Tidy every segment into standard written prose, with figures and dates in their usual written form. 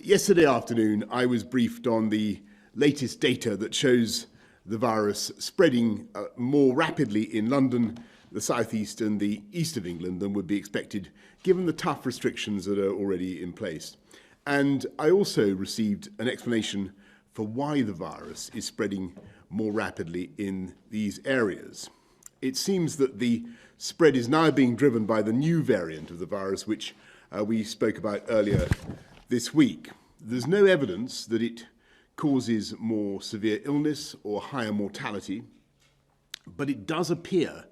Yesterday afternoon, I was briefed on the latest data that shows the virus spreading more rapidly in London, the southeast and the east of England than would be expected, given the tough restrictions that are already in place. And I also received an explanation for why the virus is spreading more rapidly in these areas. It seems that the spread is now being driven by the new variant of the virus, which we spoke about earlier this week. There's no evidence that it causes more severe illness or higher mortality, but it does appear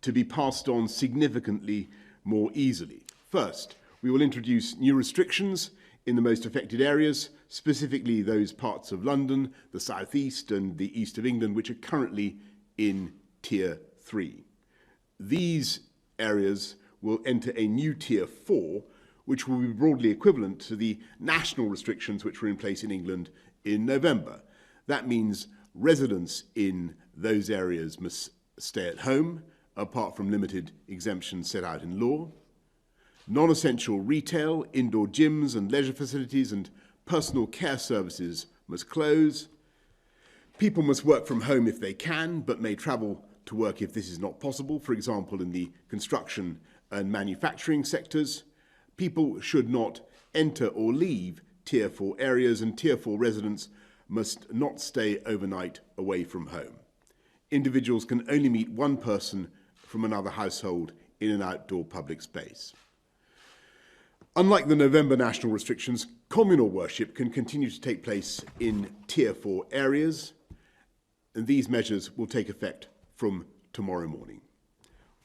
to be passed on significantly more easily. First, we will introduce new restrictions in the most affected areas, specifically those parts of London, the southeast and the east of England, which are currently in Tier 3. These areas will enter a new Tier 4, which will be broadly equivalent to the national restrictions which were in place in England in November. That means residents in those areas must stay at home, apart from limited exemptions set out in law. Non-essential retail, indoor gyms and leisure facilities and personal care services must close. People must work from home if they can, but may travel to work if this is not possible, for example, in the construction and manufacturing sectors. People should not enter or leave Tier 4 areas, and Tier 4 residents must not stay overnight away from home. Individuals can only meet one person from another household in an outdoor public space. Unlike the November national restrictions, communal worship can continue to take place in Tier 4 areas, and these measures will take effect from tomorrow morning.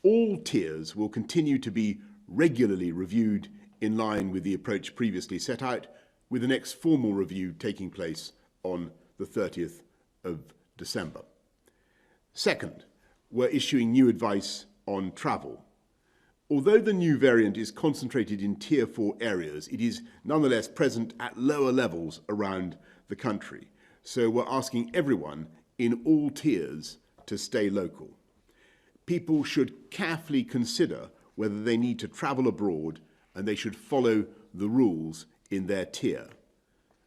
All tiers will continue to be regularly reviewed in line with the approach previously set out, with the next formal review taking place on the 30th of December. Second, we're issuing new advice on travel. Although the new variant is concentrated in Tier 4 areas, it is nonetheless present at lower levels around the country. So we're asking everyone in all tiers to stay local. People should carefully consider whether they need to travel abroad, and they should follow the rules in their tier.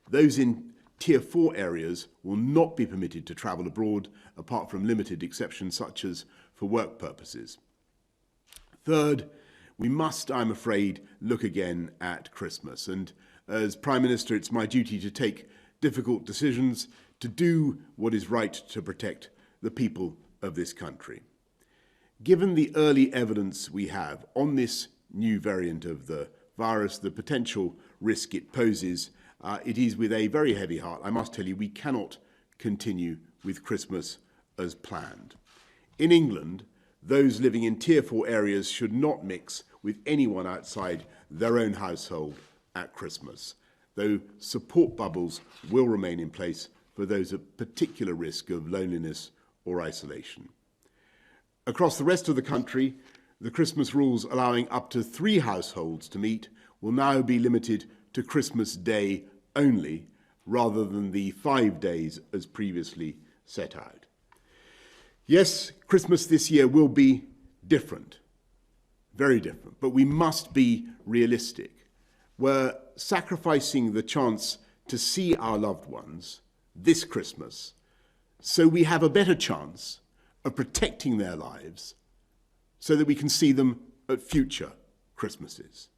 Those in Tier 4 areas will not be permitted to travel abroad, apart from limited exceptions such as for work purposes. Third, we must, I'm afraid, look again at Christmas. And as Prime Minister, it's my duty to take difficult decisions, to do what is right to protect the people of this country. Given the early evidence we have on this new variant of the virus, the potential risk it poses, it is with a very heavy heart, I must tell you, we cannot continue with Christmas as planned. In England, those living in Tier 4 areas should not mix with anyone outside their own household at Christmas, though support bubbles will remain in place for those at particular risk of loneliness or isolation. Across the rest of the country, the Christmas rules allowing up to 3 households to meet will now be limited to Christmas Day only, rather than the 5 days as previously set out. Yes, Christmas this year will be different, very different, but we must be realistic. We're sacrificing the chance to see our loved ones this Christmas so we have a better chance of protecting their lives so that we can see them at future Christmases.